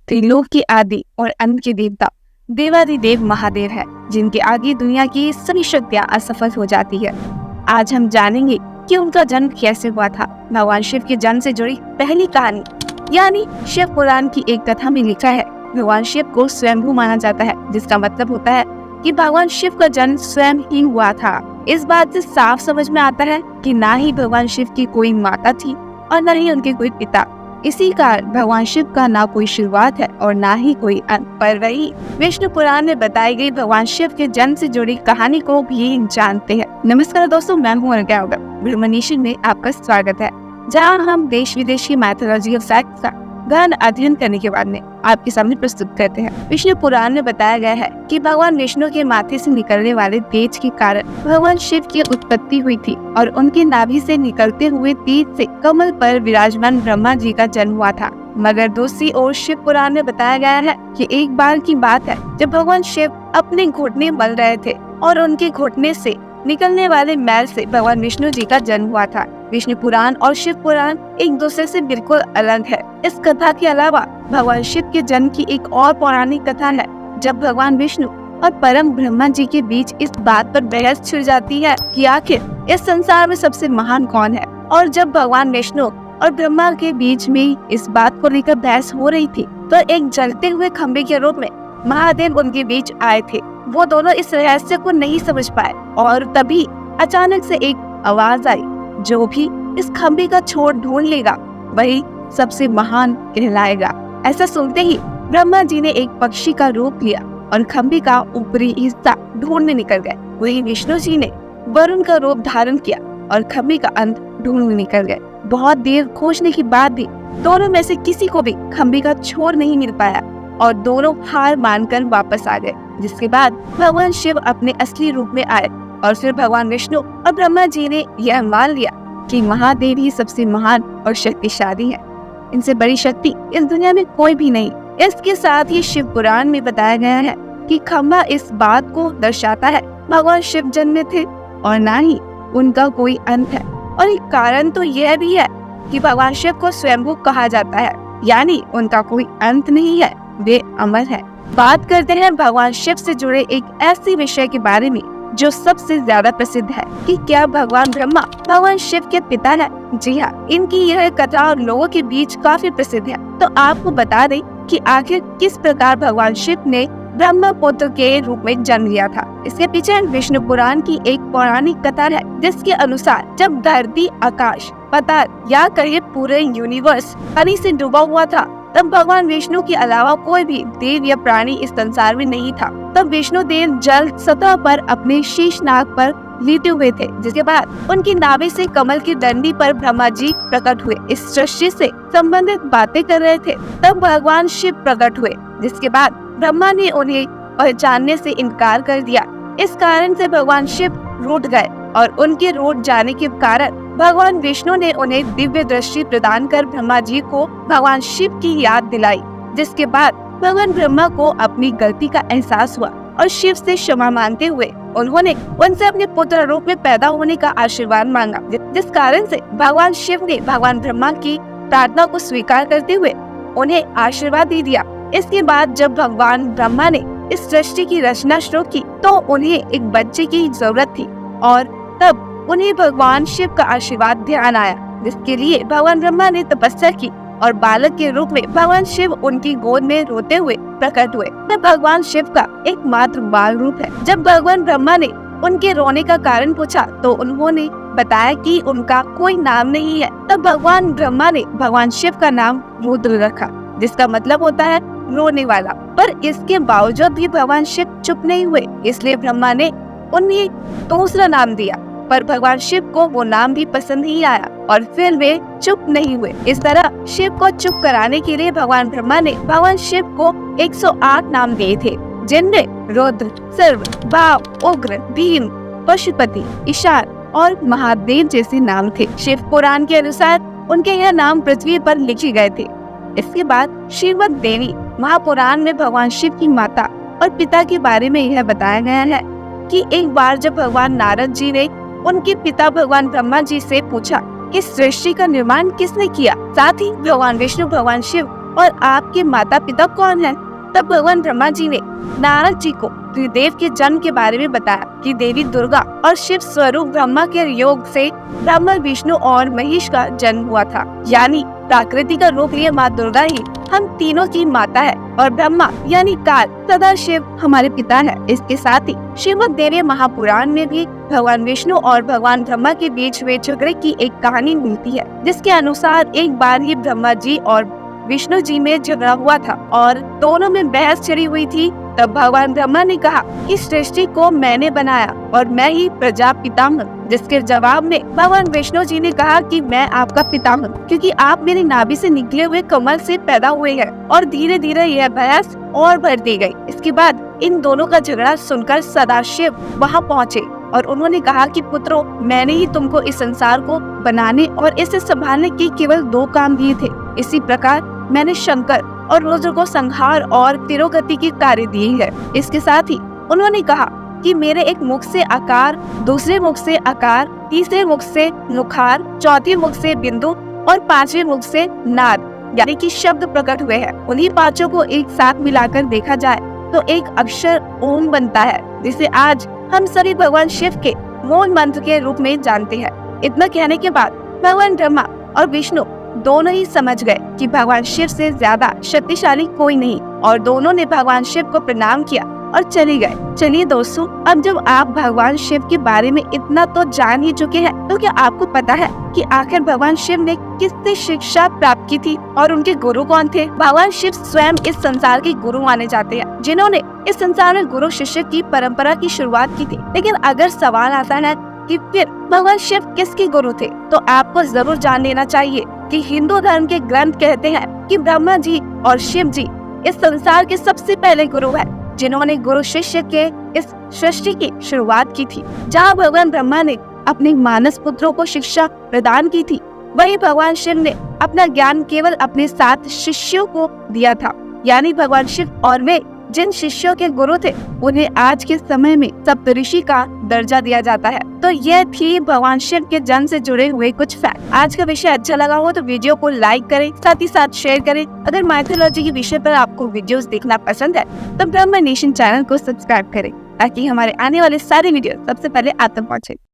त्रिलोक के आदि और अंत के देवता देवाधिदेव महादेव है, जिनके आगे दुनिया की सभी शक्तियां असफल हो जाती है। आज हम जानेंगे कि उनका जन्म कैसे हुआ था। भगवान शिव के जन्म से जुड़ी पहली कहानी यानी शिव पुराण की एक कथा में लिखा है, भगवान शिव को स्वयंभू माना जाता है, जिसका मतलब होता है कि भगवान शिव का जन्म स्वयं ही हुआ था। इस बात से साफ समझ में आता है कि ना ही भगवान शिव की कोई माता थी और न ही उनके कोई पिता। इसी कारण भगवान शिव का ना कोई शुरुआत है और ना ही कोई अंत। पर वही विष्णु पुराण में बताई गई भगवान शिव के जन्म से जुड़ी कहानी को भी जानते हैं। नमस्कार दोस्तों, मैं हूँ ब्रह्मनिशन में आपका स्वागत है, जहाँ हम देश विदेश की मैथोलॉजिकल फैक्ट्स का गहन अध्ययन करने के बाद में आपके सामने प्रस्तुत करते हैं। विष्णु पुराण में बताया गया है कि भगवान विष्णु के माथे से निकलने वाले तेज के कारण भगवान शिव की उत्पत्ति हुई थी और उनके नाभि से निकलते हुए तेज से कमल पर विराजमान ब्रह्मा जी का जन्म हुआ था। मगर दूसरी ओर शिव पुराण में बताया गया है कि एक बार की बात है जब भगवान शिव अपने घुटने मल रहे थे और उनके घुटने से निकलने वाले मैल से भगवान विष्णु जी का जन्म हुआ था। विष्णु पुराण और शिव पुराण एक दूसरे से बिल्कुल अलग है। इस कथा के अलावा भगवान शिव के जन्म की एक और पौराणिक कथा है, जब भगवान विष्णु और परम ब्रह्मा जी के बीच इस बात पर बहस छिड़ जाती है कि आखिर इस संसार में सबसे महान कौन है। और जब भगवान विष्णु और ब्रह्मा के बीच में इस बात को लेकर बहस हो रही थी, तो एक जलते हुए खंबे के रूप में महादेव उनके बीच आए थे। वो दोनों इस रहस्य को नहीं समझ पाए और तभी अचानक से एक आवाज आई, जो भी इस खंबे का छोर ढूंढ लेगा वही सबसे महान कहलाएगा। ऐसा सुनते ही ब्रह्मा जी ने एक पक्षी का रूप लिया और खंबे का ऊपरी हिस्सा ढूंढने निकल गए। वही विष्णु जी ने वरुण का रूप धारण किया और खंबे का अंत ढूंढने निकल गए। बहुत देर खोजने के बाद भी दोनों में से किसी को भी खंबे का छोर नहीं मिल पाया और दोनों हार मानकर वापस आ गए। जिसके बाद भगवान शिव अपने असली रूप में आए और फिर भगवान विष्णु और ब्रह्मा जी ने यह मान लिया कि महादेव ही सबसे महान और शक्तिशाली है। इनसे बड़ी शक्ति इस दुनिया में कोई भी नहीं। इसके साथ ही शिव पुराण में बताया गया है कि खंबा इस बात को दर्शाता है भगवान शिव जन्मे थे और ना ही उनका कोई अंत है। और एक कारण तो यह भी है कि भगवान शिव को स्वयंभू कहा जाता है, यानी उनका कोई अंत नहीं है, वे अमर है। बात करते हैं भगवान शिव से जुड़े एक ऐसे विषय के बारे में जो सबसे ज्यादा प्रसिद्ध है कि क्या भगवान ब्रह्मा भगवान शिव के पिता है। जी हाँ, इनकी यह कथा और लोगों के बीच काफी प्रसिद्ध है। तो आपको बता दें कि आखिर किस प्रकार भगवान शिव ने ब्रह्मा पुत्र के रूप में जन्म लिया था। इसके पीछे विष्णु पुराण की एक पौराणिक कथा है, जिसके अनुसार जब धरती, आकाश, पाताल या कहिए पूरे यूनिवर्स पानी से डूबा हुआ था, तब भगवान विष्णु के अलावा कोई भी देव या प्राणी इस संसार में नहीं था। तब विष्णु देव जल सतह पर अपने शीश नाग पर लेटे हुए थे, जिसके बाद उनकी नाभि से कमल की डंडी पर ब्रह्मा जी प्रकट हुए। इस सृष्टि से संबंधित बातें कर रहे थे। तब भगवान शिव प्रकट हुए, जिसके बाद ब्रह्मा ने उन्हें पहचानने से इनकार कर दिया। इस कारण से भगवान शिव रूठ गए और उनके रूठ जाने के कारण भगवान विष्णु ने उन्हें दिव्य दृष्टि प्रदान कर ब्रह्मा जी को भगवान शिव की याद दिलाई। जिसके बाद भगवान ब्रह्मा को अपनी गलती का एहसास हुआ और शिव से क्षमा मांगते हुए उन्होंने उनसे अपने पुत्र रूप में पैदा होने का आशीर्वाद मांगा। जिस कारण से भगवान शिव ने भगवान ब्रह्मा की प्रार्थना को स्वीकार करते हुए उन्हें आशीर्वाद दे दिया। इसके बाद जब भगवान ब्रह्मा ने इस सृष्टि की रचना शुरू की, तो उन्हें एक बच्चे की जरूरत थी और तब उन्हें भगवान शिव का आशीर्वाद ध्यान आया, जिसके लिए भगवान ब्रह्मा ने तपस्या की और बालक के रूप में भगवान शिव उनकी गोद में रोते हुए प्रकट हुए। यह भगवान शिव का एकमात्र बाल रूप है। जब भगवान ब्रह्मा ने उनके रोने का कारण पूछा, तो उन्होंने बताया कि उनका कोई नाम नहीं है। तब भगवान ब्रह्मा ने भगवान शिव का नाम रुद्र रखा, जिसका मतलब होता है रोने वाला। पर इसके बावजूद भी भगवान शिव चुप नहीं हुए, इसलिए ब्रह्मा ने उन्हें दूसरा नाम दिया। पर भगवान शिव को वो नाम भी पसंद नहीं आया और फिर वे चुप नहीं हुए। इस तरह शिव को चुप कराने के लिए भगवान ब्रह्मा ने भगवान शिव को 108 नाम दिए थे, जिनमें रुद्र, सर्व, भाव, उग्र, भीम, पशुपति, ईशान और महादेव जैसे नाम थे। शिव पुराण के अनुसार उनके यह नाम पृथ्वी पर लिखे गए थे। इसके बाद श्रीमद् देवी महापुराण में भगवान शिव की माता और पिता के बारे में यह बताया गया है कि एक बार जब भगवान नारद जी ने उनके पिता भगवान ब्रह्मा जी से पूछा कि सृष्टि का निर्माण किसने किया, साथ ही भगवान विष्णु, भगवान शिव और आपके माता पिता कौन हैं? तब भगवान ब्रह्मा जी ने नारद जी को त्रिदेव के जन्म के बारे में बताया कि देवी दुर्गा और शिव स्वरूप ब्रह्मा के योग से ब्रह्मा, विष्णु और महेश का जन्म हुआ था। यानी प्रकृति का रूप लिए माँ दुर्गा ही हम तीनों की माता है और ब्रह्मा यानी काल तथा शिव हमारे पिता है। इसके साथ ही श्रीमद् देवी महापुराण में भी भगवान विष्णु और भगवान ब्रह्मा के बीच हुए झगड़े की एक कहानी मिलती है, जिसके अनुसार एक बार ही ब्रह्मा जी और विष्णु जी में झगड़ा हुआ था और दोनों में बहस छिड़ी हुई थी। तब भगवान ब्रह्मा ने कहा कि सृष्टि को मैंने बनाया और मैं ही प्रजापिता हूँ, जिसके जवाब में भगवान विष्णु जी ने कहा कि मैं आपका पिता हूँ, क्योंकि आप मेरी नाभि से निकले हुए कमल से पैदा हुए हैं। और धीरे धीरे यह बहस और बढ़ती गई। इसके बाद इन दोनों का झगड़ा सुनकर सदाशिव वहाँ पहुँचे और उन्होंने कहा कि पुत्रों, मैंने ही तुमको इस संसार को बनाने और इसे संभालने के केवल 2 काम दिए थे। इसी प्रकार मैंने शंकर और रुद्र को संहार और तिरोगति की कार्य दिए है। इसके साथ ही उन्होंने कहा कि मेरे एक मुख से आकार, दूसरे मुख से आकार, तीसरे मुख से नुखार, चौथे मुख से बिंदु और 5वें मुख से नाद यानी कि शब्द प्रकट हुए हैं। उन्हीं 5 को एक साथ मिलाकर देखा जाए तो एक अक्षर ओम बनता है, जिसे आज हम सभी भगवान शिव के मूल मंत्र के रूप में जानते हैं। इतना कहने के बाद भगवान ब्रह्मा और विष्णु दोनों ही समझ गए कि भगवान शिव से ज्यादा शक्तिशाली कोई नहीं और दोनों ने भगवान शिव को प्रणाम किया और चले गए। चलिए दोस्तों, अब जब आप भगवान शिव के बारे में इतना तो जान ही चुके हैं, तो क्या आपको पता है कि आखिर भगवान शिव ने किससे शिक्षा प्राप्त की थी और उनके गुरु कौन थे? भगवान शिव स्वयं इस संसार के गुरु माने जाते हैं, जिन्होंने इस संसार में गुरु शिष्य की परंपरा की शुरुआत की थी। लेकिन अगर सवाल आता है कि फिर भगवान शिव किसके गुरु थे, तो आपको जरूर जान लेना चाहिए कि हिंदू धर्म के ग्रंथ कहते हैं कि ब्रह्मा जी और शिव जी इस संसार के सबसे पहले गुरु हैं, जिन्होंने गुरु शिष्य के इस सृष्टि की शुरुआत की थी। जहाँ भगवान ब्रह्मा ने अपने मानस पुत्रों को शिक्षा प्रदान की थी, वहीं भगवान शिव ने अपना ज्ञान केवल अपने 7 शिष्यों को दिया था। यानी भगवान शिव और वे जिन शिष्यों के गुरु थे, उन्हें आज के समय में सप्तऋषि का दर्जा दिया जाता है। तो यह थी भगवान शिव के जन्म से जुड़े हुए कुछ फैक्ट। आज का विषय अच्छा लगा हो तो वीडियो को लाइक करें, साथ ही साथ शेयर करें। अगर माइथोलॉजी के विषय पर आपको वीडियोस देखना पसंद है तो ब्रह्म नेशन चैनल को सब्सक्राइब करें, ताकि हमारे आने वाले सारे वीडियो सबसे पहले आप तक पहुँचे।